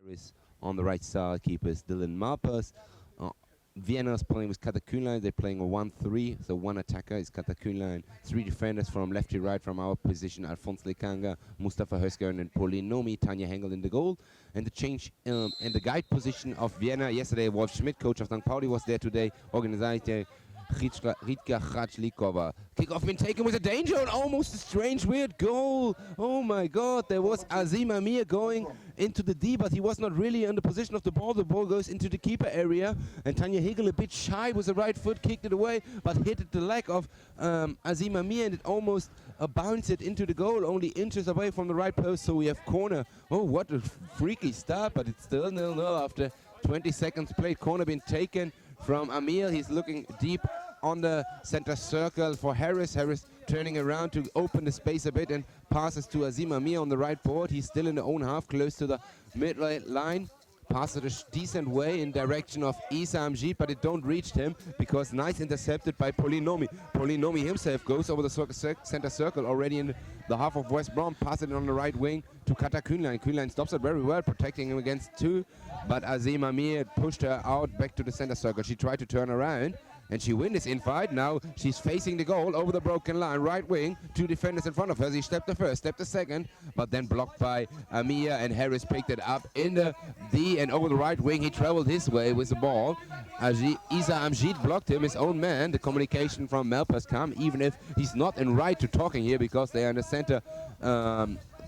Harris on the right side, keepers Dylan Marpers. Vienna's playing with Katakünlein. They're playing a 1-3, so one attacker is Katakünlein. Three defenders from left to right from our position: Alphonse Lekanga, Mustafa Hösgern, and Pauline Nomi. Tanja Hengel in the goal. And the change in the guide position of Vienna. Yesterday, Wolf Schmidt, coach of St. Pauli, was there today. Organizer Ritka Khrachlikova. Kickoff been taken with a danger and almost a strange, weird goal. Oh my God, there was Azim Amir going into the D, but he was not really in the position of the ball. The ball goes into the keeper area, and Tanja Hegel, a bit shy with the right foot, kicked it away, but hit the leg of Azim Amir, and it almost bounced it into the goal, only inches away from the right post, so we have corner. Oh, what a freaky start, but it's still 0-0 after 20 seconds played. Corner been taken from Amir. He's looking deep on the center circle for Harris. Harris turning around to open the space a bit and passes to Azim Amir on the right board. He's still in the own half, close to the mid-right line. Passes it a decent way in direction of Isa Amjid, but it don't reach him because nice intercepted by Pauline Nomi. Pauline Nomi himself goes over the center circle already in the half of West Brom, passes it on the right wing to Kata Kühnlein. Kühnlein stops it very well, protecting him against two, but Azim Amir pushed her out back to the center circle. She tried to turn around, and she wins this infight. Now she's facing the goal over the broken line, right wing, two defenders in front of her. She stepped the first, stepped the second, but then blocked by Amir, and Harris picked it up in the D, and over the right wing, he traveled his way with the ball. Isa Amjid blocked him, his own man. The communication from Melpers come, even if he's not in right to talking here because they are in the center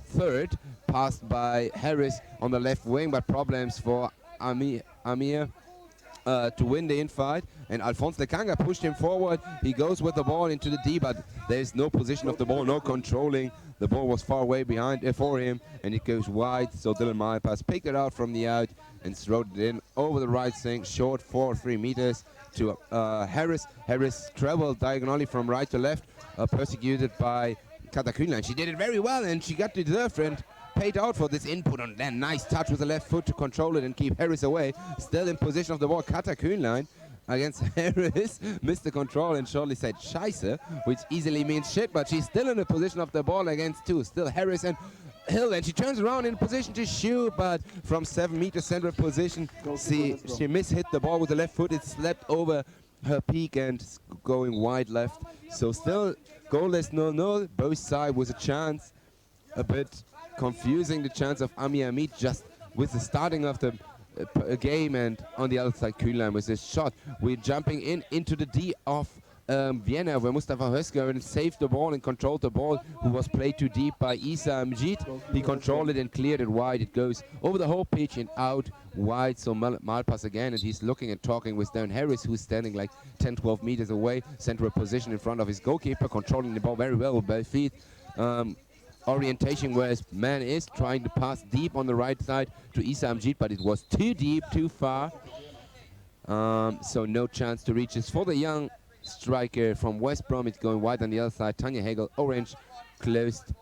third, passed by Harris on the left wing, but problems for Amir to win the infight, and Alphonse Lekanga pushed him forward. He goes with the ball into the D, but there's no position of the ball, no controlling. The ball was far away behind for him, and it goes wide. So Dylan Malpas picked it out from the out and throwed it in over the right sink, short 4-3 meters to Harris. Harris traveled diagonally from right to left, persecuted by Kata Kühnlein. She did it very well, and she got deserved and paid out for this input on that nice touch with the left foot to control it and keep Harris away. Still in position of the ball, Kata Kühnlein against Harris, missed the control and shortly said Scheiße, which easily means shit, but she's still in the position of the ball against two. Still Harris and Hill, and she turns around in position to shoot, but from 7 meters central position, she mishit the ball with the left foot. It slept over her peak and going wide left. So still goalless 0-0, both sides with a chance. A bit confusing, the chance of Amir Amit just with the starting of the game, and on the other side Kühnlein with this shot. We're jumping into the D of Vienna, where Mustafa Hösgern saved the ball and controlled the ball, who was played too deep by Isa Amjid. He controlled it and cleared it wide. It goes over the whole pitch and out wide, so Malpas again, and he's looking and talking with Darren Harris, who's standing like 10-12 meters away, central position in front of his goalkeeper, controlling the ball very well with both feet. Orientation where his man is trying to pass deep on the right side to Isa Amjid, but it was too deep, too far, so no chance to reach this for the young striker from West Brom. It's going wide on the other side. Tanja Hegel, orange, closed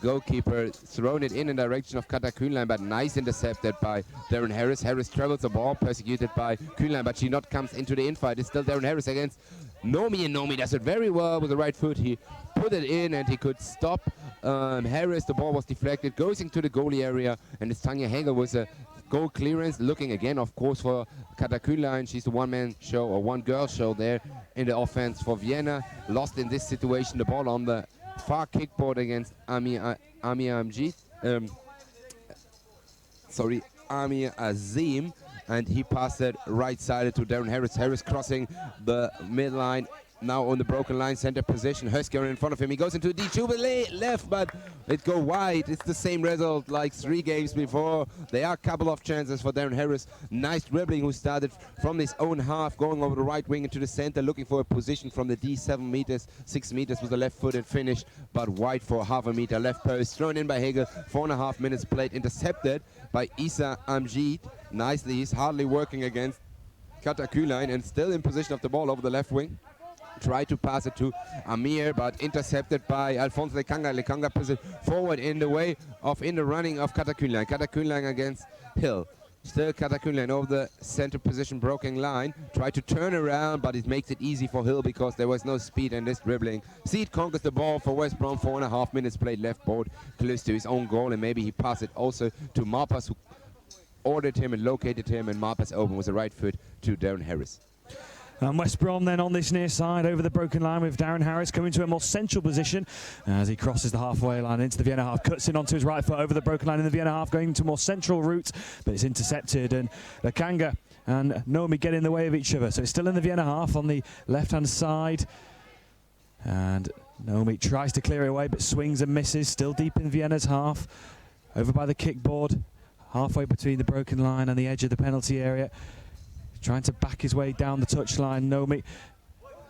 goalkeeper, thrown it in direction of Kata Kühnlein, but nice intercepted by Darren Harris. Harris travels the ball, persecuted by Kühnlein, but she not comes into the infight. It's still Darren Harris against Nomi, and Nomi does it very well with the right foot. He put it in and he could stop Harris. The ball was deflected, goes into the goalie area, and it's Tanja Hegel with a goal clearance, looking again, of course, for Kata Kühnlein. She's the one-man show or one-girl show there in the offense for Vienna. Lost in this situation the ball on the far kickboard against Amir Azim, and he passed it right-sided to Darren Harris. Harris crossing the midline, now on the broken line, center position. Hösgern in front of him. He goes into the D2 left, but it go wide. It's the same result like 3 games before. There are a couple of chances for Darren Harris. Nice dribbling, who started from his own half, going over the right wing into the center, looking for a position from the D, 7 meters, 6 meters with the left foot and finished, but wide for half a meter. Left post, thrown in by Hegel. 4.5 minutes played, intercepted by Isa Amjid. Nicely, he's hardly working against Kata Kühnlein, and still in position of the ball over the left wing. Tried to pass it to Amir, but intercepted by Alphonse Lekanga. Lekanga puts it forward in the running of Kata Kühnlein. Kata Kühnlein against Hill. Still Kata Kühnlein over the center position, broken line. Tried to turn around, but it makes it easy for Hill because there was no speed in this dribbling. Seed conquers the ball for West Brom. 4.5 minutes played, left board close to his own goal, and maybe he passed it also to Marpas, who ordered him and located him, and Malpas open with the right foot to Darren Harris. And West Brom then on this near side over the broken line with Darren Harris coming to a more central position as he crosses the halfway line into the Vienna half, cuts in onto his right foot over the broken line in the Vienna half, going to a more central route, but it's intercepted, and Lakanga and Nomi get in the way of each other. So it's still in the Vienna half on the left-hand side, and Nomi tries to clear it away but swings and misses, still deep in Vienna's half, over by the kickboard, halfway between the broken line and the edge of the penalty area. Trying to back his way down the touchline, Nomi.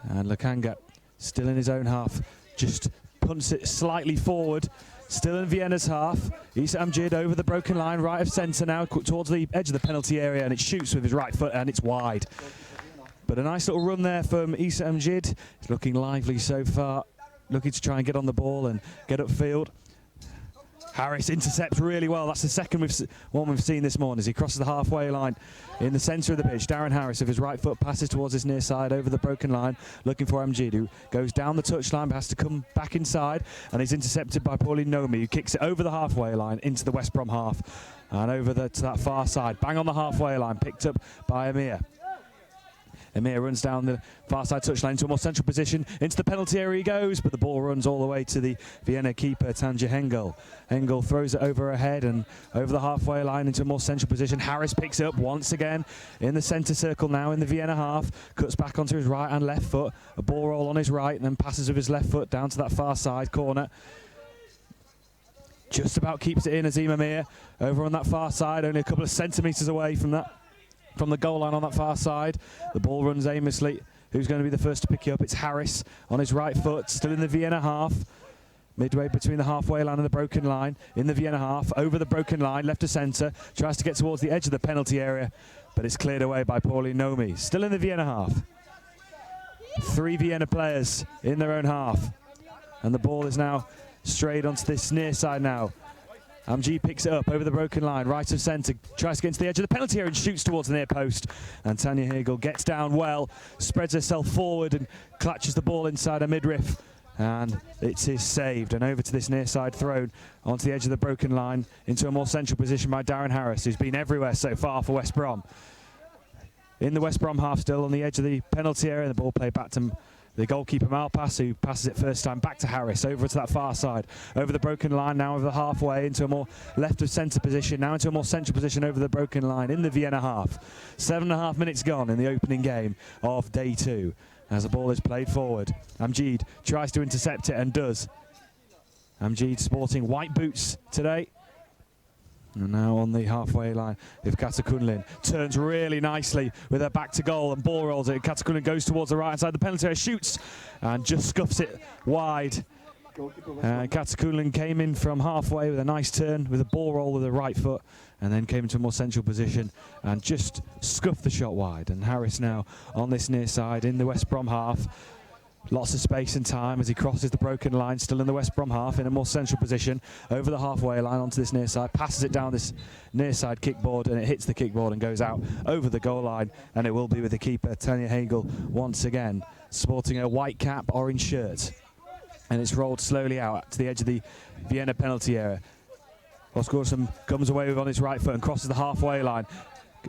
And Lakanga still in his own half, just punts it slightly forward. Still in Vienna's half. Issa Amjid over the broken line, right of centre now, towards the edge of the penalty area, and it shoots with his right foot, and it's wide. But a nice little run there from Issa Amjid. He's looking lively so far, looking to try and get on the ball and get upfield. Harris intercepts really well. That's the second one we've seen this morning as he crosses the halfway line in the centre of the pitch. Darren Harris with his right foot passes towards his near side over the broken line, looking for Amjid, who goes down the touchline but has to come back inside, and he's intercepted by Pauline Nomi, who kicks it over the halfway line into the West Brom half and over to that far side. Bang on the halfway line, picked up by Amir. Amir runs down the far side touchline into a more central position. Into the penalty area he goes, but the ball runs all the way to the Vienna keeper, Tanja Hengel. Hengel throws it over her head and over the halfway line into a more central position. Harris picks it up once again in the centre circle now in the Vienna half. Cuts back onto his right and left foot. A ball roll on his right and then passes with his left foot down to that far side corner. Just about keeps it in, Azim Amir over on that far side, only a couple of centimetres away from the goal line on that far side. The ball runs aimlessly. Who's going to be the first to pick it up? It's Harris on his right foot, still in the Vienna half. Midway between the halfway line and the broken line. In the Vienna half, over the broken line, left to centre. Tries to get towards the edge of the penalty area, but it's cleared away by Pauline Nomi. Still in the Vienna half. 3 Vienna players in their own half. And the ball is now strayed onto this near side now. Amjid picks it up over the broken line, right of centre, tries to get into the edge of the penalty area and shoots towards the near post. And Tanja Hegel gets down well, spreads herself forward and clutches the ball inside her midriff. And it is saved, and over to this near side thrown onto the edge of the broken line into a more central position by Darren Harris, who's been everywhere so far for West Brom. In the West Brom half still on the edge of the penalty area, the ball played back to the goalkeeper Malpas, who passes it first time back to Harris, over to that far side, over the broken line, now over the halfway, into a more left of centre position, now into a more central position over the broken line in the Vienna half. 7.5 minutes gone in the opening game of day 2 as the ball is played forward. Amjid tries to intercept it and does. Amjid sporting white boots today. And now on the halfway line, if Katakunlin turns really nicely with her back to goal and ball rolls it. Katakunlin goes towards the right hand side of the penalty area, shoots and just scuffs it wide. Katakunlin came in from halfway with a nice turn with a ball roll with the right foot, and then came into a more central position and just scuffed the shot wide. And Harris now on this near side in the West Brom half. Lots of space and time as he crosses the broken line, still in the West Brom half, in a more central position, over the halfway line onto this near side, passes it down this near side kickboard, and it hits the kickboard and goes out over the goal line, and it will be with the keeper, Tanja Hegel, once again, sporting a white cap, orange shirt. And it's rolled slowly out to the edge of the Vienna penalty area. Oscarsson comes away with on his right foot and crosses the halfway line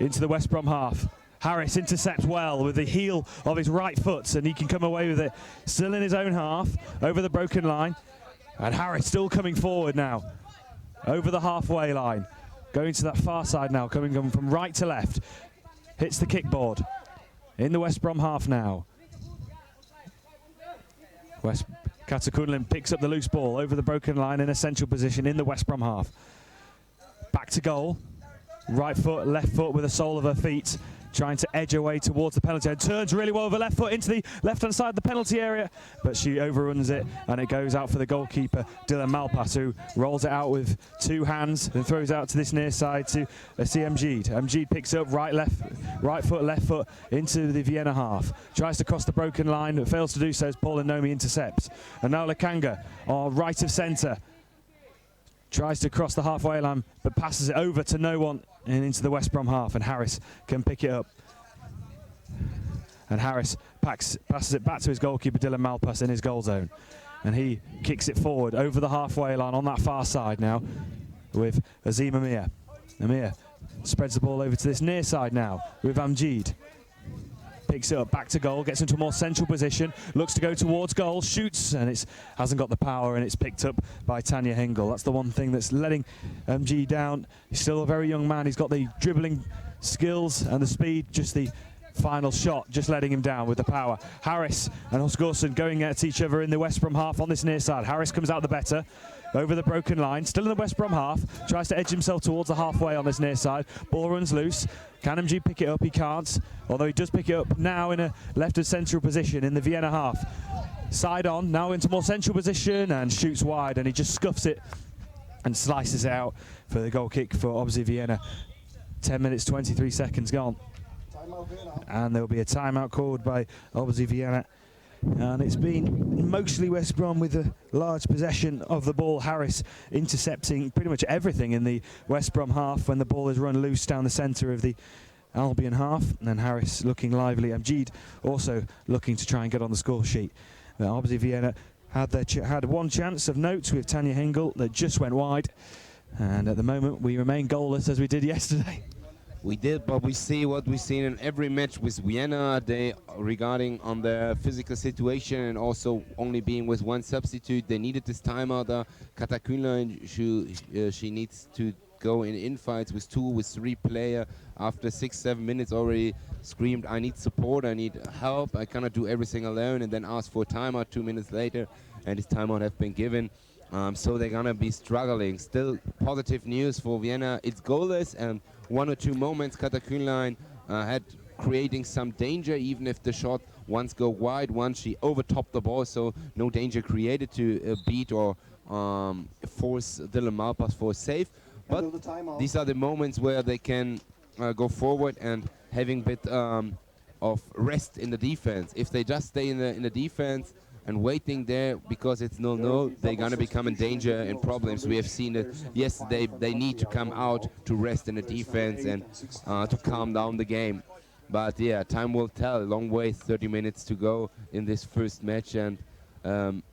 into the West Brom half. Harris intercepts well with the heel of his right foot, and he can come away with it still in his own half over the broken line. And Harris still coming forward now over the halfway line, going to that far side now, coming from right to left. Hits the kickboard in the West Brom half now. Katakunlin picks up the loose ball over the broken line in a central position in the West Brom half. Back to goal. Right foot, left foot with the sole of her feet, trying to edge her way towards the penalty and turns really well with the left foot into the left-hand side of the penalty area, but she overruns it and it goes out for the goalkeeper, Dylan Malpas, who rolls it out with 2 hands and throws out to this near side to Amjid. Amjid picks up right foot, left foot into the Vienna half. Tries to cross the broken line, but fails to do so as Pauline Nomi intercepts. And now Lakanga, right of centre, tries to cross the halfway line, but passes it over to no one and into the West Brom half, and Harris can pick it up. And Harris passes it back to his goalkeeper, Dylan Malpas, in his goal zone. And he kicks it forward over the halfway line on that far side now with Azim Amir. Amir Spreads the ball over to this near side now with Amjid. Picks it up, back to goal, gets into a more central position, looks to go towards goal, shoots, and it hasn't got the power, and it's picked up by Tanya Hengel. That's the one thing that's letting MG down. He's still a very young man. He's got the dribbling skills and the speed, just the final shot just letting him down with the power. Harris and Osgurson going at each other in the West Brom half on this near side. Harris comes out the better over the broken line, still in the West Brom half, tries to edge himself towards the halfway on this near side. Ball runs loose. Can MG pick it up? He can't, although he does pick it up now in a left of central position in the Vienna half. Side on, now into more central position and shoots wide, and he just scuffs it and slices it out for the goal kick for obviously Vienna. 10 minutes 23 seconds gone, and there'll be a timeout called by obviously Vienna. And it's been mostly West Brom with a large possession of the ball. Harris intercepting pretty much everything in the West Brom half when the ball is run loose down the centre of the Albion half. And then Harris looking lively. Amjid also looking to try and get on the score sheet. Obviously Vienna had one chance of note with Tanya Hengel that just went wide. And at the moment we remain goalless as we did yesterday. We did, but we see what we've seen in every match with Vienna. They, regarding on their physical situation and also only being with one substitute, they needed this timeout. Katakünlein, she needs to go in fights with 2, with 3 players. After 6-7 minutes already screamed, I need support, I need help, I cannot do everything alone, and then asked for a timeout 2 minutes later, and this timeout has been given. So they're gonna be struggling. Still positive news for Vienna. It's goalless, and 1 or 2 moments Katakünlein had creating some danger, even if the shot once go wide, once she overtopped the ball, so no danger created to beat or force Dylan Malpas for a save. But these are the moments where they can go forward and having a bit of rest in the defense. If they just stay in the defense and waiting there because it's 0-0, they're going to become in danger and problems. We have seen it yesterday. They need to come out to rest in the defense and to calm down the game. But yeah, time will tell. Long way, 30 minutes to go in this first match, and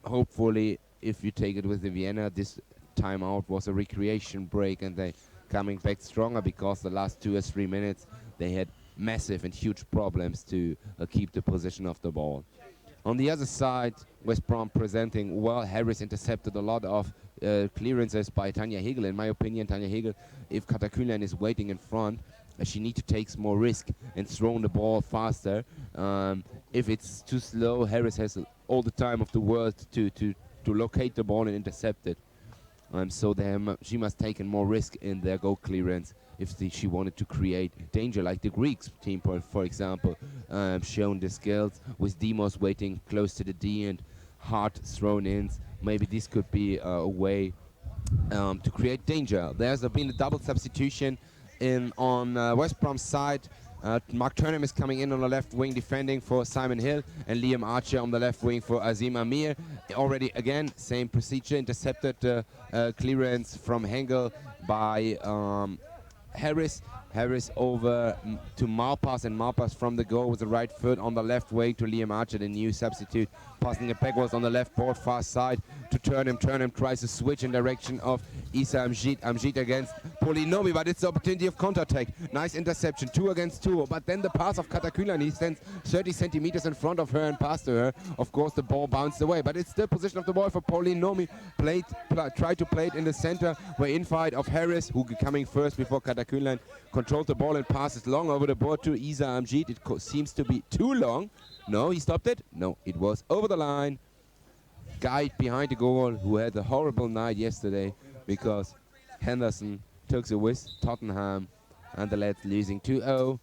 hopefully if you take it with the Vienna, this timeout was a recreation break and they coming back stronger, because the last 2 or 3 minutes they had massive and huge problems to keep the position of the ball. On the other side, West Brom presenting well. Harris intercepted a lot of clearances by Tanya Hegel. In my opinion, Tanya Hegel, if Katakünlein is waiting in front, she needs to take more risk and throw the ball faster. If it's too slow, Harris has all the time of the world to locate the ball and intercept it. So she must take more risk in their goal clearance if she wanted to create danger, like the Greeks team, for example, shown the skills with Demos waiting close to the D and hard thrown in. Maybe this could be a way to create danger. There's been a double substitution on West Brom's side. Mark Turnham is coming in on the left wing defending for Simon Hill, and Liam Archer on the left wing for Azim Amir. Already again, same procedure, intercepted clearance from Hengel by Harris. Harris over to Malpas, and Malpas from the goal with the right foot on the left wing to Liam Archer, the new substitute, passing it backwards on the left board far side to Turnham. Turnham tries to switch in direction of Isa Amjid. Amjid against Polinomi, but it's the opportunity of counter-attack. Nice interception, 2 against 2, but then the pass of Katakünlein, he stands 30 centimeters in front of her and passed to her. Of course, the ball bounced away, but it's still position of the ball for Polinomi. Tried to play it in the center, where infight of Harris, who coming first before Katakünlein, controlled the ball and passes long over the board to Isa Amjid. It seems to be too long. No, he stopped it. No, it was over the line. Guy behind the goal who had a horrible night yesterday because Henderson took the with Tottenham and the lads losing 2-0.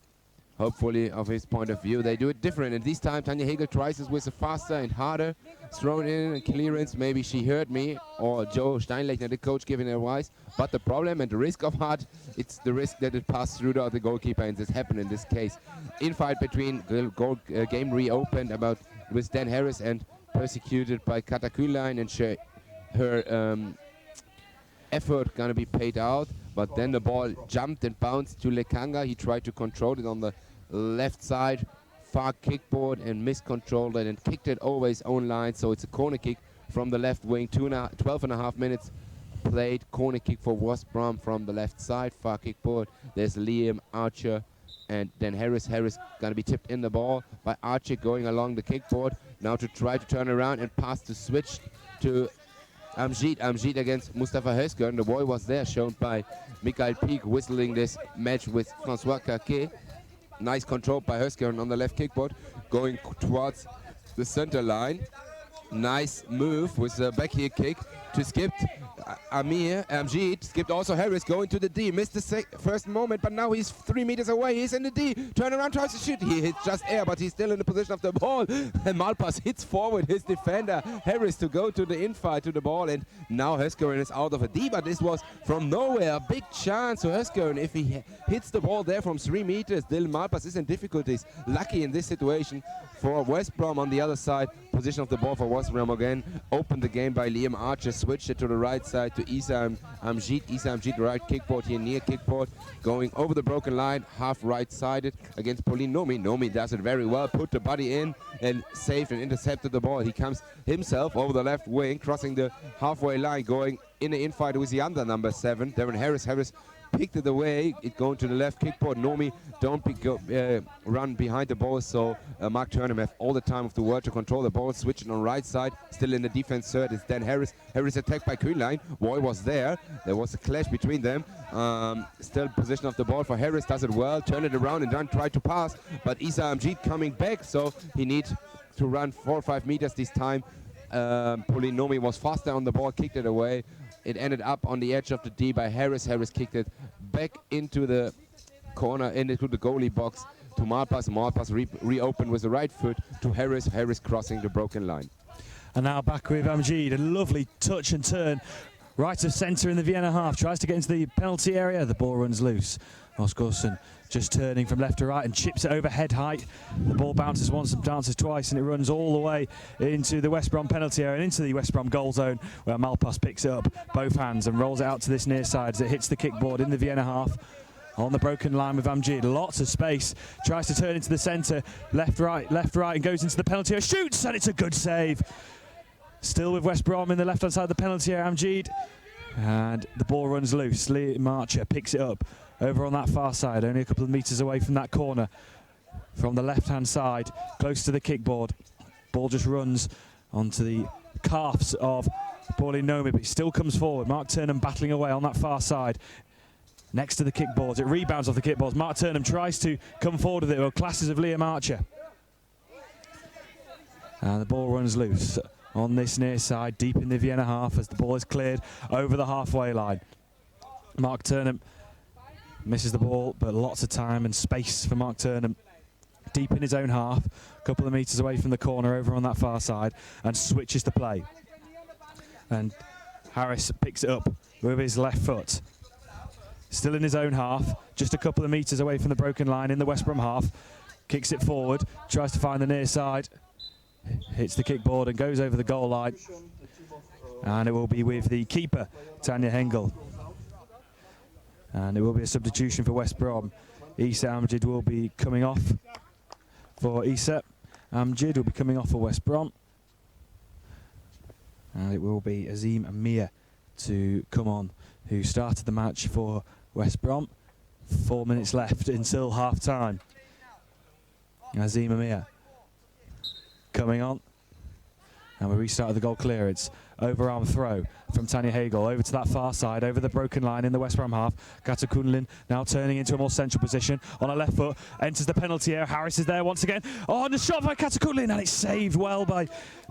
Hopefully, of his point of view, they do it different. And this time, Tanya Hegel tries this with a faster and harder thrown in and clearance. Maybe she heard me or Joe Steinlechner, the coach, giving advice. But the problem and the risk of hard, it's the risk that it passed through the goalkeeper, and this happened in this case. Infight between the game reopened with Dan Harris and persecuted by Katakünlein, and her effort gonna be paid out. But then the ball jumped and bounced to Lekanga. He tried to control it on the left side, far kickboard, and miscontrolled it and kicked it over his own line. So it's a corner kick from the left wing. 12.5 minutes played. Corner kick for West Brom from the left side, far kickboard. There's Liam, Archer, and then Harris. Harris gonna be tipped in the ball by Archer going along the kickboard. Now to try to turn around and pass to switch to Amjid. Amjid against Mustafa Özgürn. The boy was there, shown by Mikael Peak, whistling this match with François Caquet. Nice control by Özgürn on the left kickboard, going towards the center line. Nice move with the back heel kick to skip Amjid, skipped also Harris, going to the D, missed the first moment, but now he's 3 meters away, he's in the D, turn around, tries to shoot, he hits just air, but he's still in the position of the ball, and Malpas hits forward his defender, Harris, to go to the infight to the ball, and now Özgürn is out of a D, but this was from nowhere, a big chance to Özgürn. If he hits the ball there from 3 meters, Dylan Malpas is in difficulties, lucky in this situation for West Brom. On the other side, position of the ball for West Brom again, opened the game by Liam Archer, switched it to the right side to Issa Amjid. Issa Amjid, right kickboard here, near kickboard, going over the broken line, half right-sided against Pauline Nomi. Nomi does it very well, put the body in and saved and intercepted the ball. He comes himself over the left wing, crossing the halfway line, going in the infight with the under number 7, Devin Harris. Harris picked it away, it going to the left kickboard. Nomi don't run behind the ball, so Mark Turnham have all the time of the world to control the ball, switching on right side, still in the defense third. It's then Harris. Harris attacked by Kühnlein. Boy was there was a clash between them. Still position of the ball for Harris, does it well, turn it around and then try to pass, but Issa Amjid coming back, so he needs to run 4 or 5 meters this time. Pauline Nomi was faster on the ball, kicked it away. It ended up on the edge of the D by Harris. Harris kicked it back into the corner, into the goalie box to Malpas. Malpas reopened with the right foot to Harris. Harris crossing the broken line. And now back with Amjid, a lovely touch and turn. Right of centre in the Vienna half, tries to get into the penalty area. The ball runs loose. Oscarsson just turning from left to right and chips it over head height. The ball bounces once and bounces twice, and it runs all the way into the West Brom penalty area and into the West Brom goal zone, where Malpas picks it up both hands and rolls it out to this near side as it hits the kickboard in the Vienna half. On the broken line with Amjid, lots of space, tries to turn into the centre, left, right, and goes into the penalty area, shoots, and it's a good save. Still with West Brom in the left-hand side of the penalty area, Amjid, and the ball runs loose. Liam Archer picks it up over on that far side, only a couple of metres away from that corner. From the left-hand side, close to the kickboard. Ball just runs onto the calves of Pauline Nomi, but he still comes forward. Mark Turnham battling away on that far side. Next to the kickboards, it rebounds off the kickboards. Mark Turnham tries to come forward with it, with classes of Liam Archer. And the ball runs loose on this near side, deep in the Vienna half, as the ball is cleared over the halfway line. Mark Turnham misses the ball, but lots of time and space for Mark Turnham. Deep in his own half, a couple of metres away from the corner over on that far side, and switches the play. And Harris picks it up with his left foot. Still in his own half, just a couple of metres away from the broken line in the West Brom half. Kicks it forward, tries to find the near side. Hits the kickboard and goes over the goal line. And it will be with the keeper, Tanya Hengel. And it will be a substitution for West Brom. Issa Amjid will be coming off for Issa. Amjid will be coming off for West Brom. And it will be Azim Amir to come on, who started the match for West Brom. 4 minutes left until half-time. Azim Amir coming on. And we restarted the goal clearance. Overarm throw from Tanya Hegel over to that far side, over the broken line in the West Brom half. Kata Kunlin now turning into a more central position on a left foot, enters the penalty area. Harris is there once again. Oh, and the shot by Kata Kunlin, and it's saved well by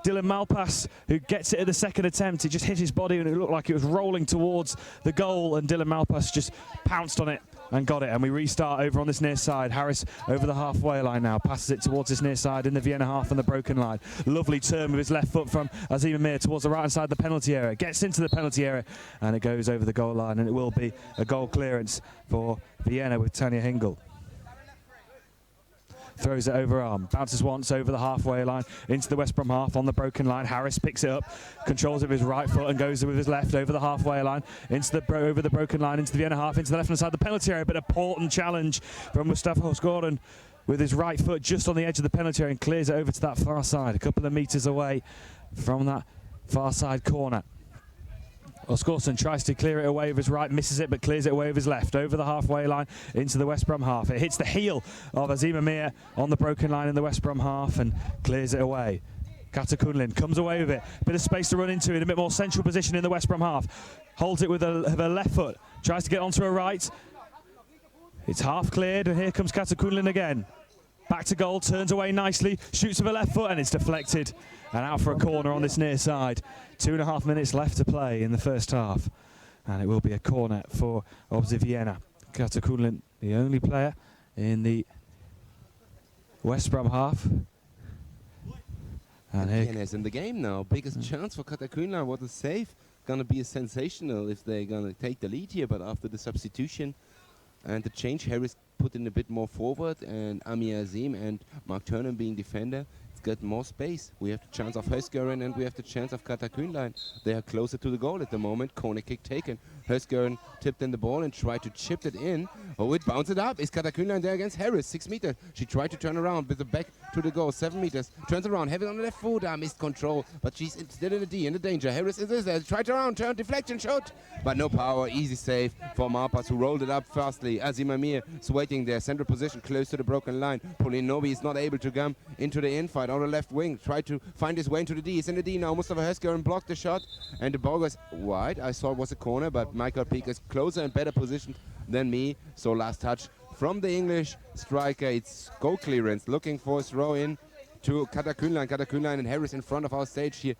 Dylan Malpas, who gets it at the second attempt. It just hit his body and it looked like it was rolling towards the goal, and Dylan Malpas just pounced on it and got it. And we restart over on this near side. Harris over the halfway line now, passes it towards this near side in the Vienna half and the broken line. Lovely turn with his left foot from Azim Amir towards the right hand side of the penalty area. Gets into the penalty area and it goes over the goal line, and it will be a goal clearance for Vienna with Tanya Hengel. Throws it overarm, bounces once over the halfway line into the West Brom half on the broken line. Harris picks it up, controls it with his right foot and goes with his left over the halfway line into the over the broken line into the Vienna half, into the left hand side of the penalty area. But a important challenge from Mustafa Özgürn with his right foot just on the edge of the penalty area and clears it over to that far side, a couple of metres away from that far side corner. Oscarsson tries to clear it away with his right, misses it, but clears it away with his left, over the halfway line into the West Brom half. It hits the heel of Azim Amir on the broken line in the West Brom half and clears it away. Katakunlin comes away with it, bit of space to run into in a bit more central position in the West Brom half. Holds it with her left foot, tries to get onto her right. It's half cleared, and here comes Katakunlin again. Back to goal, turns away nicely, shoots with her left foot, and it's deflected and out for a corner on this near side. 2.5 minutes left to play in the first half, and it will be a corner for obviously Vienna. Katakunlin, the only player in the West Brom half. And Vienna's in the game now. Biggest chance for Katakunlin. What a save. Gonna be sensational if they're gonna take the lead here, but after the substitution and the change, Harris put in a bit more forward, and Amir Azim and Mark Turner being defender, it's got more space. We have the chance of Hösgören and we have the chance of Katakunlin. They are closer to the goal at the moment. Corner kick taken. Hösgören tipped in the ball and tried to chip it in. Oh, it bounced it up. Is Katakunlin there against Harris? 6 meters. She tried to turn around with the back to the goal. 7 meters. Turns around. Have it on the left foot. Missed control. But she's still in the D, in the danger. Harris is there. Tried to turn, deflection, shot. But no power. Easy save for Marpas, who rolled it up fastly. Azim Amir is waiting there. Central position close to the broken line. Polinovi is not able to come into the infight on the left wing. Tried to find his way into the D. He's in the D now. Mustafa Hösgören blocked the shot. And the ball goes wide. I saw it was a corner, but Michael Peak is closer and better positioned than me. So last touch from the English striker. It's goal clearance. Looking for a throw in to Katakunlin. Katakunlin and Harris in front of our stage here.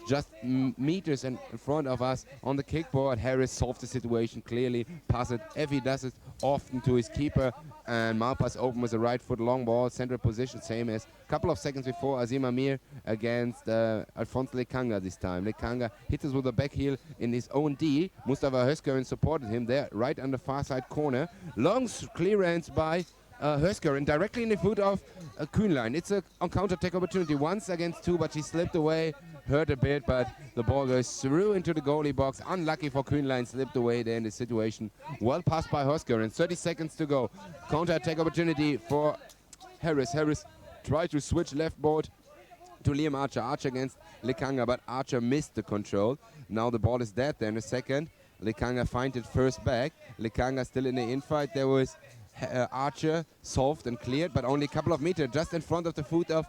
Just meters in front of us on the kickboard. Harris solved the situation clearly. Pass it, if he does it, often to his keeper. And Malpas open with a right foot long ball. Central position, same as a couple of seconds before. Azim Amir against Alphonse Lekanga this time. Lekanga hits us with a back heel in his own D. Mustafa Hösgören supported him there, right on the far side corner. Long clearance by Hösgören directly in the foot of Kühnlein. It's a counter-attack opportunity once against two, but she slipped away. Hurt a bit, but the ball goes through into the goalie box. Unlucky for Kühnlein, slipped away there in the situation. Well passed by Hösgören. 30 seconds to go. Counter-attack opportunity for Harris. Harris tried to switch left board to Liam Archer. Archer against Lekanga, but Archer missed the control. Now the ball is dead there in a second. Lekanga finds it first back. Lekanga still in the infight. There was Archer solved and cleared, but only a couple of meters just in front of the foot of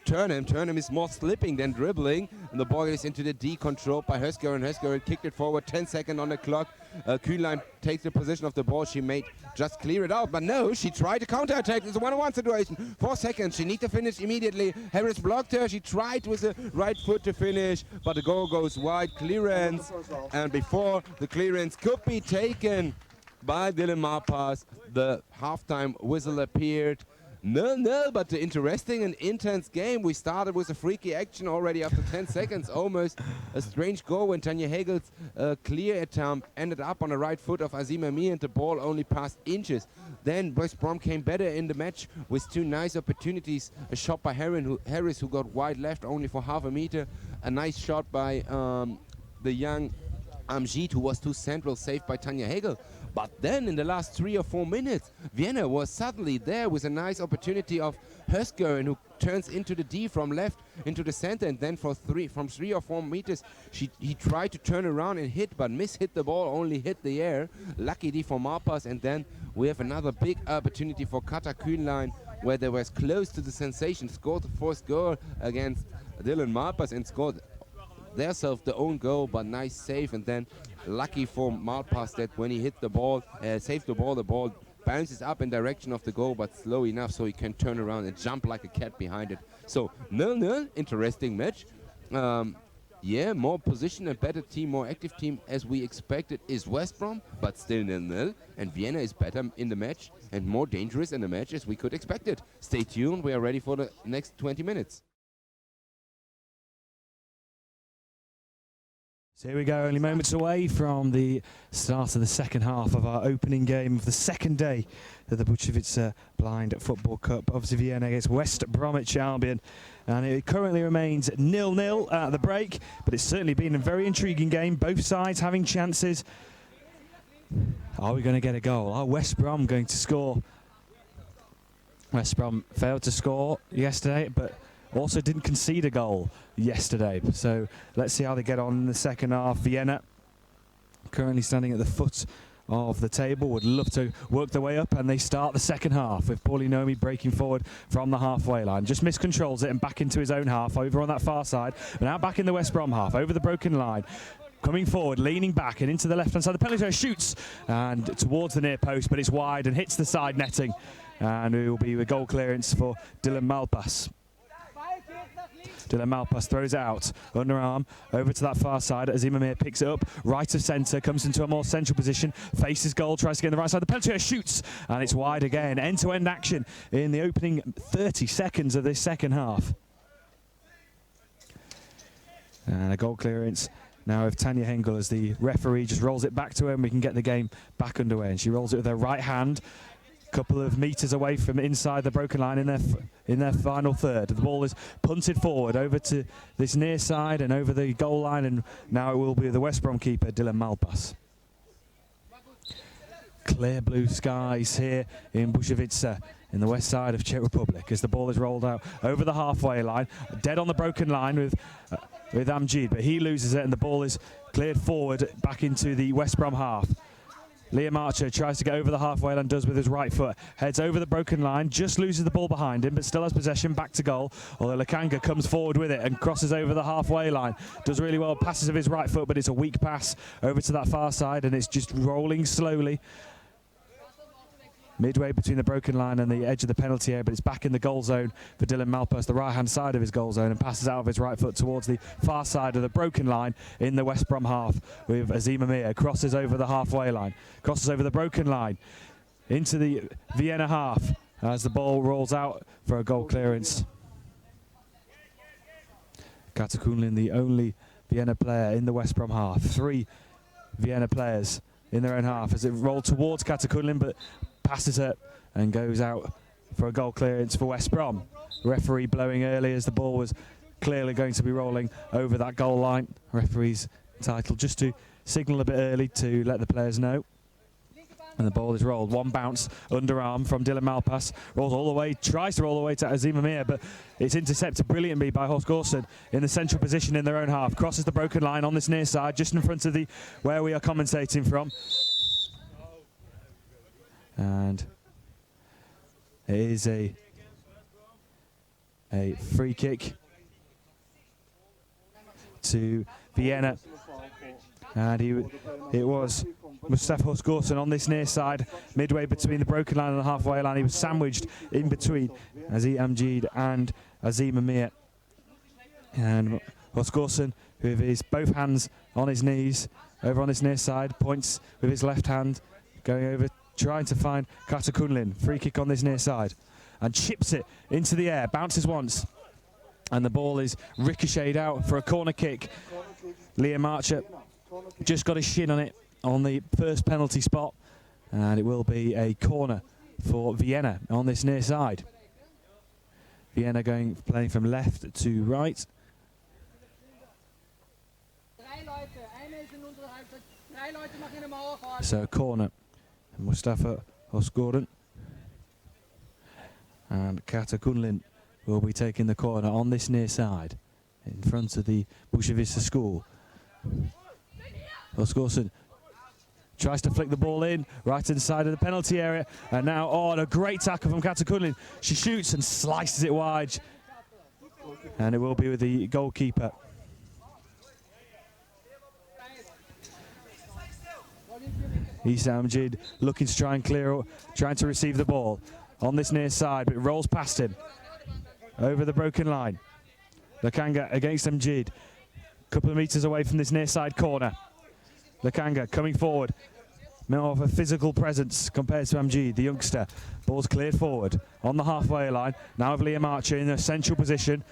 Turnham. Turnham is more slipping than dribbling, and the ball is into the D, controlled by Hösgören. Hösgören kicked it forward, 10 seconds on the clock. Kühnlein takes the position of the ball. She made just clear it out, but no, she tried to counter-attack. It's a 1-on-1 situation. 4 seconds, she needs to finish immediately. Harris blocked her. She tried with the right foot to finish, but the goal goes wide. Clearance, and before the clearance could be taken by Dylan Marpas, the halftime whistle appeared. 0-0, but the interesting and intense game. We started with a freaky action already after 10 seconds. Almost a strange goal when Tanya Hagel's clear attempt ended up on the right foot of Azim Amir, and the ball only passed inches. Then West Brom came better in the match with two nice opportunities. A shot by Harris, who got wide left only for half a meter. A nice shot by the young Amjid, who was too central, saved by Tanya Hagel. But then in the last 3 or 4 minutes, Vienna was suddenly there with a nice opportunity of Hösgören, who turns into the D from left into the center, and then from 3 or 4 meters, he tried to turn around and hit, but hit the ball, only hit the air. Lucky D for Marpas, and then we have another big opportunity for Katakunlin, where they was close to the sensation, scored the first goal against Dylan Marpas and scored themselves the own goal, but nice save. And then lucky for Malpas that when he hit the ball, saved the ball bounces up in direction of the goal, but slow enough so he can turn around and jump like a cat behind it. So 0-0, interesting match. Yeah, more position, a better team, more active team as we expected is West Brom, but still 0-0. And Vienna is better in the match and more dangerous in the match as we could expect it. Stay tuned, we are ready for the next 20 minutes. So here we go, only moments away from the start of the second half of our opening game of the second day of the Buchowitz Blind Football Cup. Obviously Vienna against West Bromwich Albion, and it currently remains 0-0 at the break, but it's certainly been a very intriguing game, both sides having chances. Are we going to get a goal? Are West Brom going to score? West Brom failed to score yesterday, but also didn't concede a goal yesterday. So let's see how they get on in the second half. Vienna currently standing at the foot of the table, would love to work their way up, and they start the second half with Paulie Nomi breaking forward from the halfway line. Just miscontrols it and back into his own half, over on that far side, but now back in the West Brom half, over the broken line. Coming forward, leaning back and into the left-hand side. The penalty area shoots and towards the near post, but it's wide and hits the side netting. And it will be a goal clearance for Dylan Malpas. Dylan Malpas throws it out, underarm, over to that far side. Azim Amir picks it up, right of centre, comes into a more central position, faces goal, tries to get in the right side. The penalty area shoots, and it's wide again. End-to-end action in the opening 30 seconds of this second half. And a goal clearance now with Tanya Hengel as the referee just rolls it back to her, and we can get the game back underway. And she rolls it with her right hand, a couple of metres away from inside the broken line in their final third. The ball is punted forward over to this near side and over the goal line, and now it will be the West Brom keeper, Dylan Malpas. Clear blue skies here in Bushevica in the west side of Czech Republic as the ball is rolled out over the halfway line, dead on the broken line with Amjid, but he loses it and the ball is cleared forward back into the West Brom half. Liam Archer tries to get over the halfway line, does with his right foot, heads over the broken line, just loses the ball behind him, but still has possession, back to goal, although Lakanga comes forward with it and crosses over the halfway line. Does really well, passes with his right foot, but it's a weak pass over to that far side, and it's just rolling slowly midway between the broken line and the edge of the penalty area, but it's back in the goal zone for Dylan Malpas, the right-hand side of his goal zone, and passes out of his right foot towards the far side of the broken line in the West Brom half with Azim Amir. Crosses over the halfway line, crosses over the broken line into the Vienna half as the ball rolls out for a goal clearance. Katakunlin, the only Vienna player in the West Brom half. 3 Vienna players in their own half as it rolled towards Katakunlin, but passes it and goes out for a goal clearance for West Brom. Referee blowing early as the ball was clearly going to be rolling over that goal line. Referee's entitled just to signal a bit early to let the players know. And the ball is rolled. One bounce, underarm from Dylan Malpas. Rolls all the way, tries to roll all the way to Azim Amir, but it's intercepted brilliantly by Horst Gorson in the central position in their own half. Crosses the broken line on this near side, just in front of the where we are commentating from. And it is a free kick to Vienna, and it was Mustafa Hosgorsen on this near side, midway between the broken line and the halfway line. He was sandwiched in between Aziz Amjid and Azim Amir, and Hosgorsen with his both hands on his knees over on this near side points with his left hand, going over trying to find Katakunlin. Free kick on this near side and chips it into the air, bounces once, and the ball is ricocheted out for a corner kick. Liam Archer just got his shin on it on the first penalty spot, and it will be a corner for Vienna on this near side. Vienna playing from left to right. So corner. Mustafa Hosgorsen and Katakunlin will be taking the corner on this near side in front of the Bushevica school. Hosgorsen tries to flick the ball in right inside of the penalty area, and now on a great tackle from Katakunlin. She shoots and slices it wide, and it will be with the goalkeeper. Issa Amjid looking to try and clear, trying to receive the ball on this near side, but it rolls past him over the broken line. Lakanga against Amjid, a couple of metres away from this near side corner. Lakanga coming forward, more of a physical presence compared to Amjid, the youngster. Ball's cleared forward on the halfway line. Now with Liam Archer in a central position.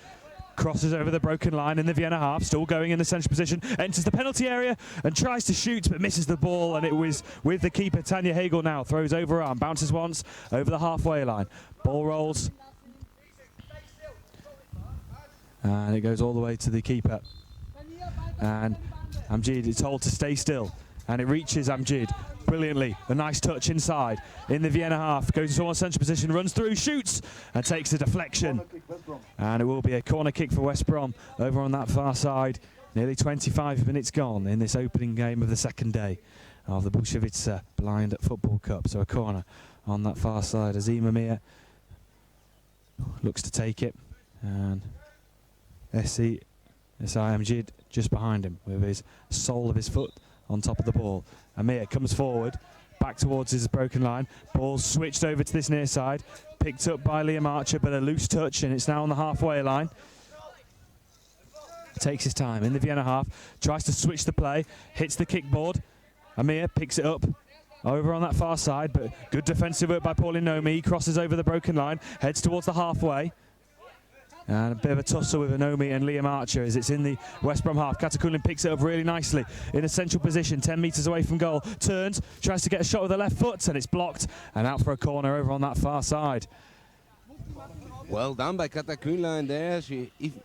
Crosses over the broken line in the Vienna half, still going in the central position, enters the penalty area and tries to shoot but misses the ball, and it was with the keeper Tanya Hegel now, throws overarm, bounces once over the halfway line, ball rolls and it goes all the way to the keeper, and Amjid is told to stay still, and it reaches Amjid brilliantly. A nice touch inside in the Vienna half, goes into one central position, runs through, shoots and takes a deflection, and it will be a corner kick for West Brom over on that far side Nearly 25 minutes gone in this opening game of the second day of the Bushevice Blind Football Cup. So a corner on that far side. Azim Amir looks to take it, and SI Amjid just behind him with his sole of his foot on top of the ball. Amir comes forward, back towards his broken line. Ball switched over to this near side, picked up by Liam Archer, but a loose touch, and it's now on the halfway line. Takes his time in the Vienna half, tries to switch the play, hits the kickboard. Amir picks it up over on that far side, but good defensive work by Pauline Nomi. He crosses over the broken line, heads towards the halfway. And a bit of a tussle with Nomi and Liam Archer as it's in the West Brom half. Katakulin picks it up really nicely in a central position, 10 metres away from goal. Turns, tries to get a shot with the left foot, and it's blocked and out for a corner over on that far side. Well done by Katakulin there.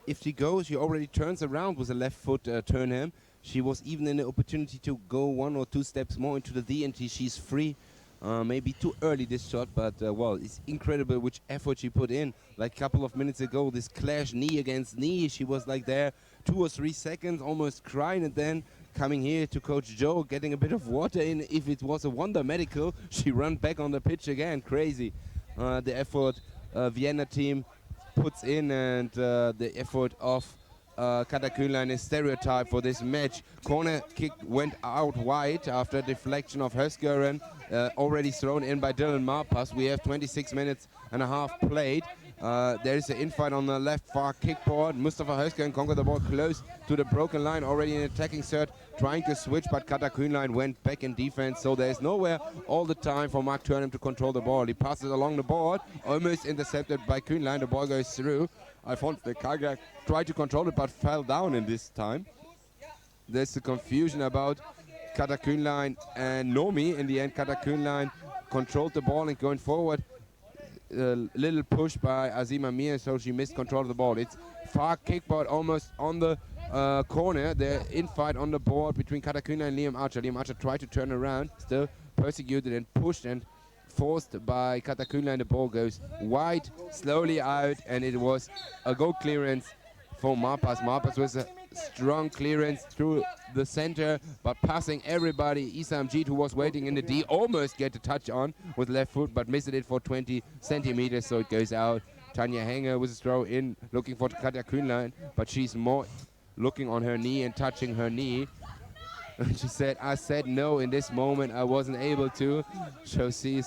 If she goes, she already turns around with a left foot turn him. She was even in the opportunity to go 1 or 2 steps more into the D, and she's free. Maybe too early this shot, but well, it's incredible which effort she put in. Like a couple of minutes ago, this clash knee against knee, she was like there 2 or 3 seconds, almost crying, and then coming here to Coach Joe, getting a bit of water in. If it was a Wonder Medical, she ran back on the pitch again. Crazy. The effort Vienna team puts in, and the effort of Katakulin is stereotype for this match. Corner kick went out wide after deflection of Hösgören, already thrown in by Dylan Marpas. We have 26 minutes and a half played. There is an infight on the left far kickboard. Mustafa Hösgören conquered the ball close to the broken line, already in attacking third, trying to switch, but Katakulin went back in defense, so there's nowhere all the time for Mark Turnham to control the ball. He passes along the board, almost intercepted by Kühnlein. The ball goes through. Alphonse de Kaga tried to control it, but fell down in this time. There's a confusion about Katakulin and Nomi. In the end, Katakulin controlled the ball and going forward. A little push by Azim Amir, so she missed control of the ball. It's far kickboard almost on the corner. The infight on the board between Katakulin and Liam Archer. Liam Archer tried to turn around, still persecuted and pushed and forced by Katakulin. The ball goes wide, slowly out, and it was a goal clearance for Marpas. Marpas was a strong clearance through the center, but passing everybody. Isam Jeet, who was waiting in the D, almost get a touch on with left foot, but missed it for 20 centimeters, so it goes out. Tanya Hanger was a throw in, looking for Katakulin, but she's more looking on her knee and touching her knee. She said, I said no in this moment, I wasn't able to. So she's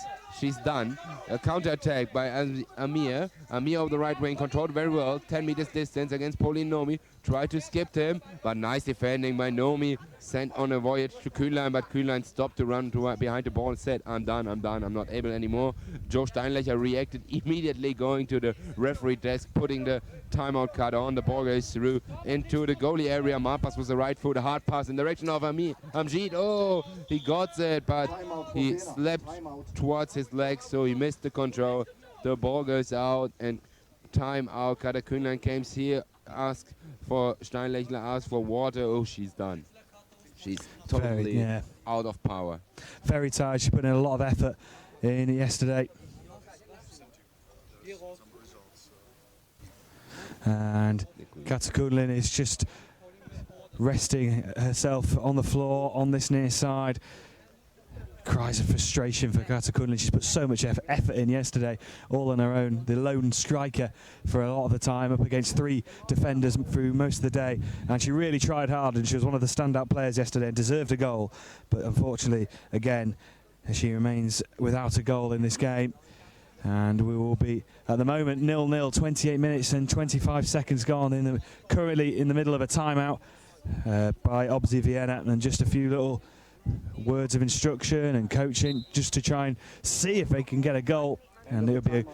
done. A counter-attack by Amir. Amir of the right wing, controlled very well. 10 meters distance against Pauline Nomi. Tried to skip him, but nice defending by Nomi. Sent on a voyage to Kühnlein, but Kühnlein stopped to run behind the ball and said, I'm done, I'm not able anymore. Joe Steinlecher reacted immediately, going to the referee desk, putting the timeout card on. The ball goes through into the goalie area. Marpas with the right foot, a hard pass in the direction of Amjid. Oh, he got it, but he slept towards his legs, so he missed the control. The ball goes out and timeout. Katakulin came here, asked for Steinlechler, asked for water. Oh, she's done. She's totally out of power. Very tired. She put in a lot of effort in yesterday. And Katakulin is just resting herself on the floor on this near side. Cries of frustration for Katakulin. She's put so much effort in yesterday, all on her own, the lone striker for a lot of the time, up against 3 defenders through most of the day. And she really tried hard, and she was one of the standout players yesterday and deserved a goal. But unfortunately, again, she remains without a goal in this game. And we will be, at the moment, 0-0, 28 minutes and 25 seconds gone, currently in the middle of a timeout by Obzi Vienna, and just a few little words of instruction and coaching just to try and see if they can get a goal. And it'll be,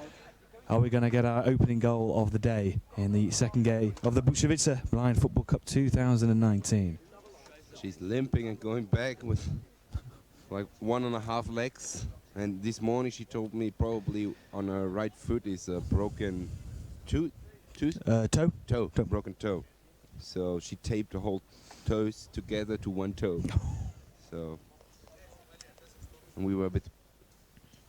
are we going to get our opening goal of the day in the second game of the Bushevice Blind Football Cup 2019? She's limping and going back with like 1.5 legs. And this morning she told me probably on her right foot is a broken toe. Broken toe. So she taped the whole toes together to one toe. So, and we were a bit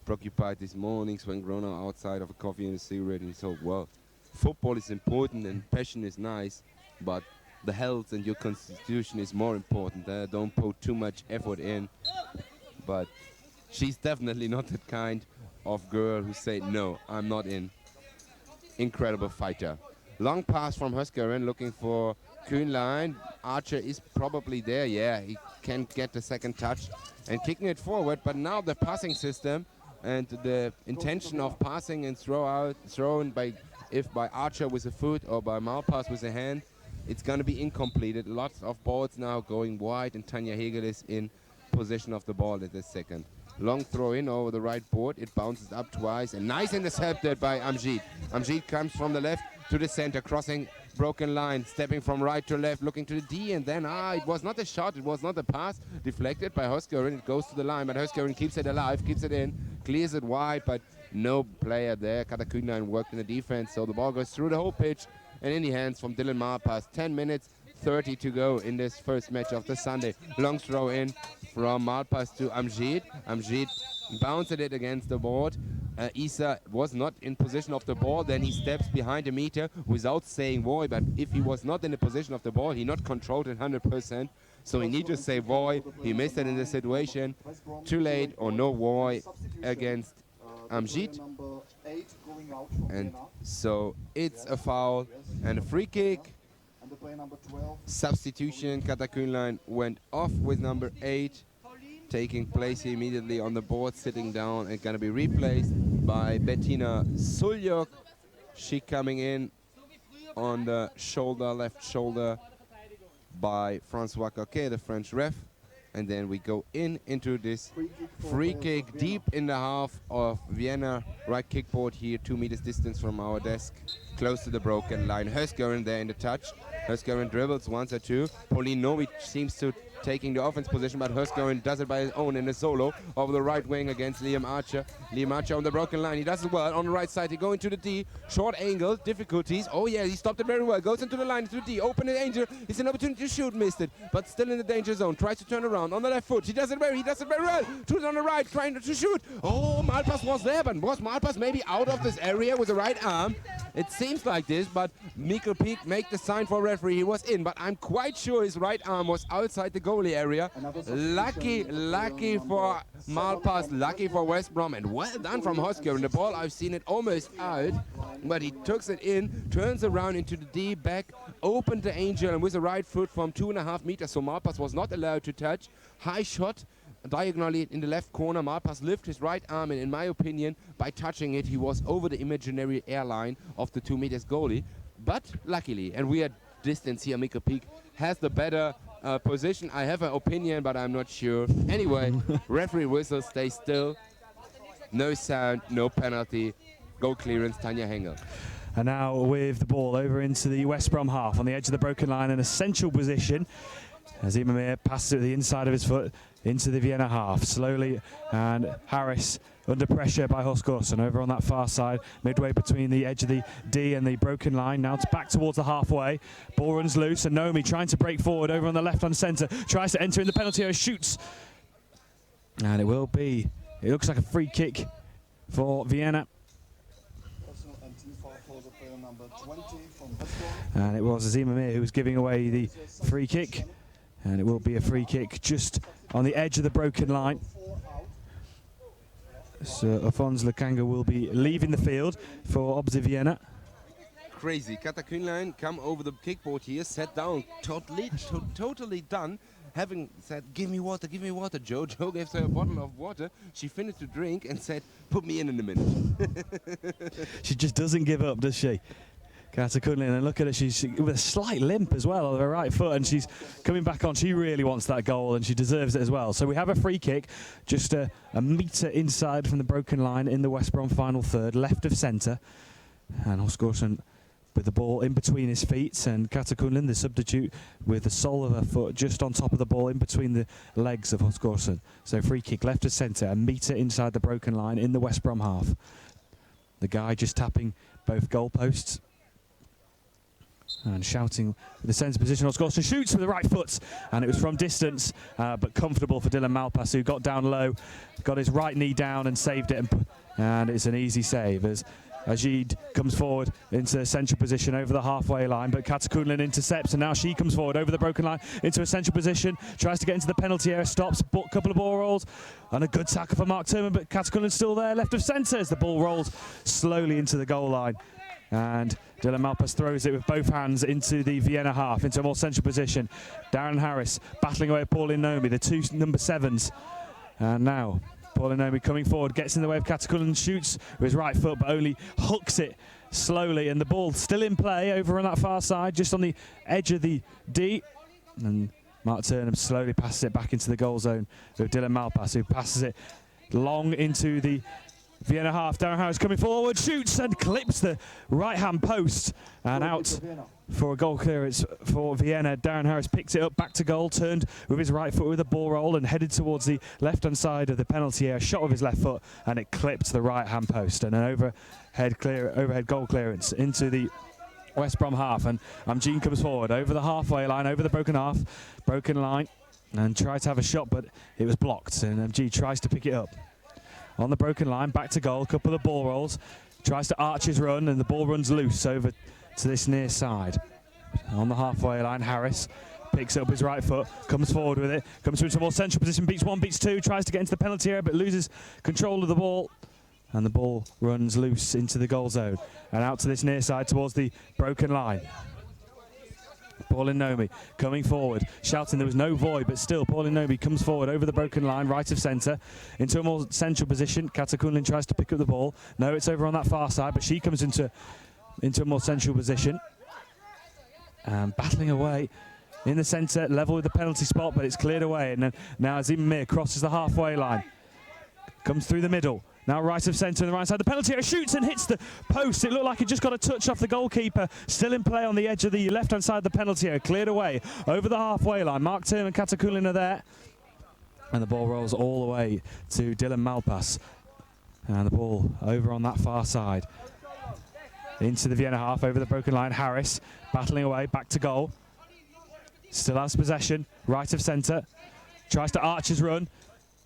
preoccupied this morning when Grona outside of a coffee and a cigarette, and he said, well, football is important and passion is nice, but the health and your constitution is more important. Don't put too much effort in. But she's definitely not that kind of girl who say, no, I'm not in. Incredible fighter. Long pass from Hösgeren looking for Kühnlein. Archer is probably there. Yeah, he can get the second touch and kicking it forward. But now the passing system and the intention of passing and thrown by Archer with a foot or by Malpass with a hand, it's going to be incompleted. Lots of balls now going wide, and Tanja Hegel is in possession of the ball at this second. Long throw in over the right board. It bounces up twice, and nice intercepted by Amjid. Amjid comes from the left to the center, crossing broken line, stepping from right to left, looking to the D, and then it was not a shot, it was not a pass, deflected by Hösgeren. It goes to the line, but Hösgeren keeps it alive, keeps it in, clears it wide, but no player there. Kata Kühnlein worked in the defense, so the ball goes through the whole pitch and in the hands from Dylan Malpass. 10 minutes, 30 to go in this first match of the Sunday. Long throw in from Malpass to Amjid. Amjid bounced it against the board. Isa was not in position of the ball, then he steps behind the meter without saying voy, but if he was not in the position of the ball, he not controlled it 100%, so he need to say voy. He missed it in the situation. Too late or no voy against Amjid. And so it's a foul and a free kick. Substitution, Kata Kühnlein went off with number 8. Taking place here immediately on the board, sitting down and going to be replaced by Bettina Suljok. She coming in on the shoulder, left shoulder, by François Coquet, the French ref. And then we go into this free kick deep in the half of Vienna. Right kickboard here, 2 meters distance from our desk, close to the broken line. Hösgeren there in the touch. Hösgeren dribbles once or two. Pauline Novic seems to taking the offense position, but Hösgeren does it by his own in a solo over the right wing against Liam Archer. Liam Archer on the broken line. He does it well on the right side. He go into the D. Short angle, difficulties. Oh yeah, he stopped it very well. Goes into the line to the D. Open the Angel. It's an opportunity to shoot. Missed it, but still in the danger zone. Tries to turn around on the left foot. He does it very well. Shoots on the right, trying to shoot. Oh, Malpass was there, but was Malpass maybe out of this area with the right arm? It seems like this, but Mikkel Peak make the sign for referee. He was in, but I'm quite sure his right arm was outside the goalie area. Lucky for Malpass, lucky for West Brom, and well done from Hösgeren. The ball, I've seen it almost out, but he takes it in, turns around into the D, back, opened the Angel, and with the right foot from 2.5 meters, so Malpass was not allowed to touch. High shot, diagonally in the left corner. Malpass lifted his right arm, and in my opinion, by touching it, he was over the imaginary airline of the 2 meters goalie. But luckily, and we are distance here, Mikkel Peak has the better position. I have an opinion, but I'm not sure. Anyway, referee whistle, stay still. No sound, no penalty. Goal clearance, Tanja Hengel. And now with the ball over into the West Brom half on the edge of the broken line in a central position. As Imamir passes it with the inside of his foot into the Vienna half. Slowly, and Harris under pressure by Hösgeren over on that far side, midway between the edge of the D and the broken line. Now it's back towards the halfway. Ball runs loose, and Nomi trying to break forward over on the left-hand centre. Tries to enter in the penalty area, shoots. And it looks like a free kick for Vienna. And it was Azim Amir who was giving away the free kick. And it will be a free kick just on the edge of the broken line. So Alphonse Lekanga will be leaving the field for Obse Vienna. Crazy. Kata Kühnlein come over the kickboard here, sat down, totally done. Having said, give me water, Joe. Joe gave her a bottle of water. She finished to drink and said, put me in a minute. She just doesn't give up, does she? Kata Kühnlein, and look at her, she's with a slight limp as well on her right foot, and she's coming back on. She really wants that goal, and she deserves it as well. So we have a free kick, just a metre inside from the broken line in the West Brom final third, left of centre. And Hösgeren with the ball in between his feet, and Kata Kühnlein, the substitute, with the sole of her foot just on top of the ball in between the legs of Hösgeren. So free kick, left of centre, a metre inside the broken line in the West Brom half. The guy just tapping both goalposts. And shouting with the centre position. Hösgeren shoots with the right foot, and it was from distance, but comfortable for Dylan Malpass, who got down low, got his right knee down and saved it, and it's an easy save as Ajid comes forward into central position over the halfway line, but Katakunlin intercepts, and now she comes forward over the broken line into a central position, tries to get into the penalty area, stops, a couple of ball rolls, and a good tackle for Mark Turman, but Katakunlin's still there, left of centre as the ball rolls slowly into the goal line. And Dylan Malpas throws it with both hands into the Vienna half, into a more central position. Darren Harris battling away at Pauline Nomi, the two number 7s. And now Pauline Nomi coming forward, gets in the way of Katakunlin, shoots with his right foot, but only hooks it slowly. And the ball still in play over on that far side, just on the edge of the D. And Mark Turnham slowly passes it back into the goal zone with Dylan Malpas, who passes it long into the Vienna half. Darren Harris coming forward, shoots and clips the right-hand post, and out for a goal clearance for Vienna. Darren Harris picks it up, back to goal, turned with his right foot with a ball roll and headed towards the left-hand side of the penalty area, shot with his left foot, and it clipped the right-hand post, and an overhead goal clearance into the West Brom half. And Amjeen comes forward over the halfway line, over the broken line, and tried to have a shot, but it was blocked, and MG tries to pick it up on the broken line, back to goal, couple of ball rolls, tries to arch his run, and the ball runs loose over to this near side. On the halfway line, Harris picks up his right foot, comes forward with it, comes through to a more central position, beats one, beats two, tries to get into the penalty area, but loses control of the ball, and the ball runs loose into the goal zone, and out to this near side towards the broken line. Pauline Nomi coming forward, shouting there was no void, but still Pauline Nomi comes forward over the broken line, right of centre, into a more central position. Katakunlin tries to pick up the ball. No, it's over on that far side, but she comes into a more central position. Battling away in the centre, level with the penalty spot, but it's cleared away. And then now Azim Mir crosses the halfway line, comes through the middle. Now right of centre on the right side, the penalty area, shoots and hits the post. It looked like it just got a touch off the goalkeeper. Still in play on the edge of the left-hand side of the penalty area, cleared away over the halfway line. Mark Tim and Katakunlin are there. And the ball rolls all the way to Dylan Malpas. And the ball over on that far side. Into the Vienna half, over the broken line. Harris battling away, back to goal. Still has possession, right of centre. Tries to arch his run.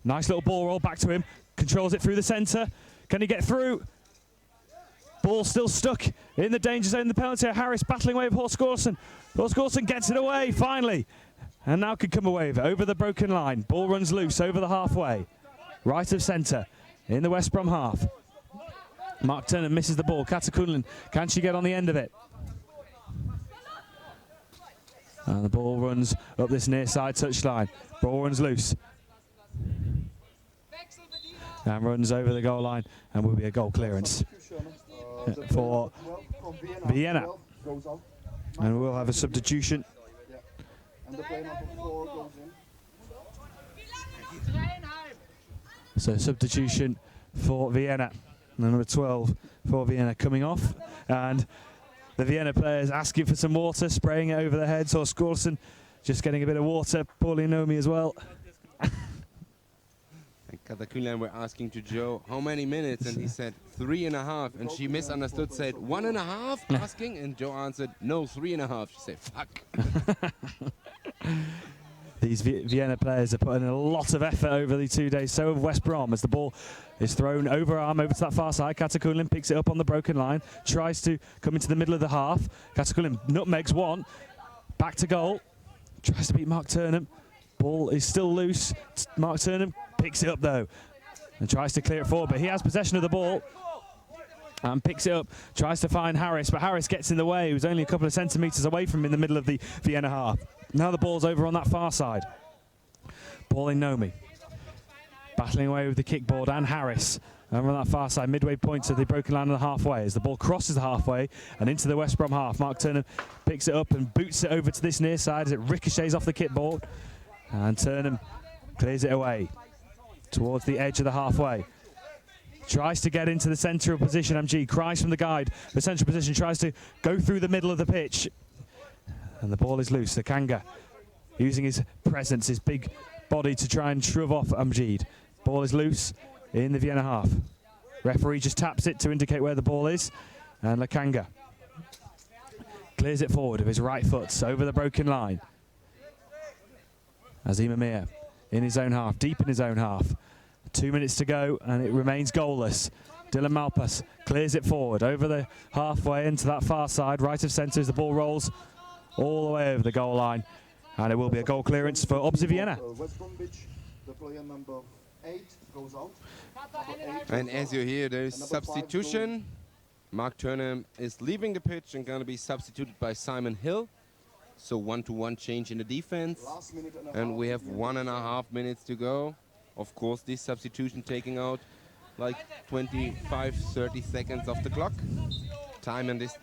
Nice little ball roll back to him. Controls it through the centre. Can he get through? Ball still stuck in the danger zone, the penalty. Harris battling away with Horst Gorson. Horst Gorson gets it away, finally. And now can come away with it over the broken line. Ball runs loose over the halfway. Right of centre in the West Brom half. Mark Turner misses the ball. Katakunlin, can she get on the end of it? And the ball runs up this near side touchline. Ball runs loose. And runs over the goal line, and will be a goal clearance for Vienna. And we'll have a substitution. So substitution for Vienna. Number 12 for Vienna coming off. And the Vienna players asking for some water, spraying it over their heads. Or Skorson just getting a bit of water. Pauline Nomi as well. Katakunlin were asking to Joe how many minutes, and he said 3.5, and she misunderstood, said 1.5 asking, and Joe answered no, 3.5. She said fuck. These Vienna players are putting a lot of effort over the 2 days. So have West Brom, as the ball is thrown overarm over to that far side. Katakunlin picks it up on the broken line, tries to come into the middle of the half. Katakunlin nutmegs one, back to goal, tries to beat Mark Turnham. Ball is still loose. Mark Turnham picks it up though and tries to clear it forward, but he has possession of the ball and picks it up, tries to find Harris, but Harris gets in the way. He was only a couple of centimetres away from him in the middle of the Vienna half. Now the ball's over on that far side. Pauline Nomi battling away with the kickboard, and Harris over on that far side, midway point of the broken line of the halfway. As the ball crosses the halfway and into the West Brom half, Mark Turnham picks it up and boots it over to this near side as it ricochets off the kickboard, and Turnham clears it away towards the edge of the halfway. Tries to get into the central position. MG cries from the guide. The central position, tries to go through the middle of the pitch. And the ball is loose. The Kanga using his presence, his big body to try and shove off Amjid. Ball is loose in the Vienna half. Referee just taps it to indicate where the ball is. And Lakanga clears it forward with his right foot over the broken line. Azim Amir in his own half, deep in his own half. 2 minutes to go, and it remains goalless. Dylan Malpas clears it forward over the halfway into that far side, right of centre as the ball rolls all the way over the goal line. And it will be a goal clearance for Obzi Vienna. The player number 8 goes out. And as you hear, there is substitution. Mark Turner is leaving the pitch and going to be substituted by Simon Hill. So 1-to-1 change in the defense. And we have 1.5 minutes to go. Of course, this substitution taking out like 25-30 seconds off the clock. Time in this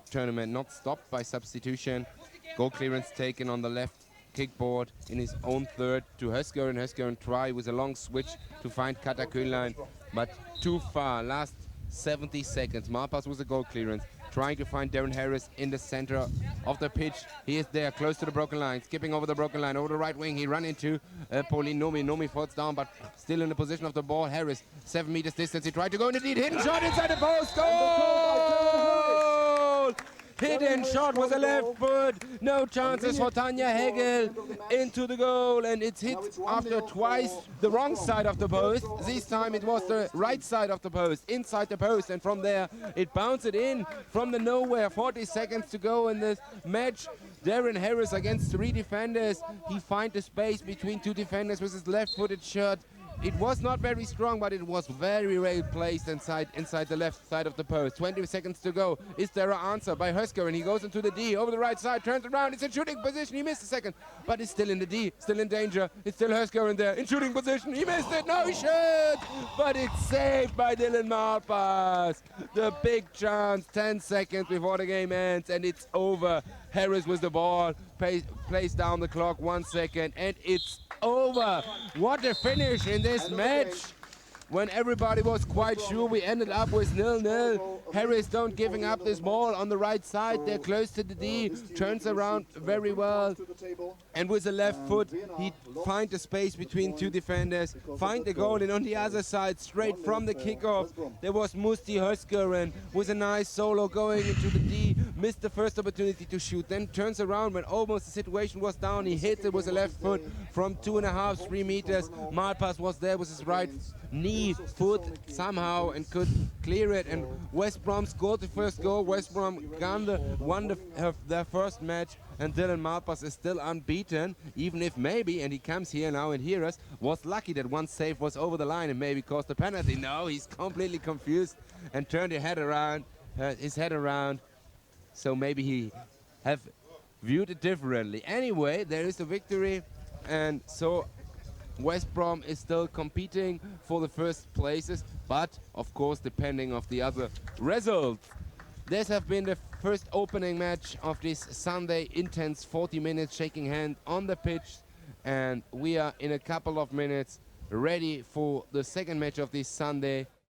tournament not stopped by substitution. Goal clearance taken on the left kickboard in his own third to Hösker, and Hösker try with a long switch to find Kata Kühnlein, but too far. Last 70 seconds. Malpas with a goal clearance, trying to find Darren Harris in the center of the pitch. He is there, close to the broken line, skipping over the broken line, over the right wing. He run into Pauline Nomi. Nomi falls down, but still in the position of the ball. Harris, 7 meters distance. He tried to go in the lead. Hidden shot inside the post. Goal! Hidden shot with a left foot. No chances for Tanja Hegel into the goal, and it's hit after twice the wrong side of the post. This time it was the right side of the post, inside the post, and from there it bounced in from the nowhere. 40 seconds to go in this match. Darren Harris against 3 defenders. He finds the space between 2 defenders with his left-footed shot. It was not very strong, but it was very well placed inside the left side of the post. 20 seconds to go. Is there an answer by Hösker? And he goes into the D over the right side, turns around. It's in shooting position. He missed a second, but it's still in the D, still in danger. It's still Hösker in there in shooting position. He missed it. No, he should, but it's saved by Dylan Malpas. The big chance. 10 seconds before the game ends, and it's over. Harris with the ball, plays down the clock 1 second, and it's over. What a finish in this match. When everybody was quite sure, we ended up with 0-0. Harris don't giving up this ball on the right side. They're close to the D, turns around very well. And with the left foot, he find the space between 2 defenders, find the goal, and on the other side, straight from the kickoff, there was Musti Höskeren with a nice solo going into the D, missed the first opportunity to shoot, then turns around when almost the situation was down. He hit it with a left foot from 2.5-3 meters. Malpas was there with his right knee, foot somehow, and could clear it, and West Brom scored the first goal. West Brom won their first match, and Dylan Malpas is still unbeaten, even if maybe, and he comes here now and hear us, was lucky that one save was over the line and maybe caused a penalty. No, he's completely confused and turned his head around, so maybe he have viewed it differently. Anyway, there is a victory, and so West Brom is still competing for the first places, but of course depending on the other results. This has been the first opening match of this Sunday intense 40 minutes shaking hand on the pitch, and we are in a couple of minutes ready for the second match of this Sunday.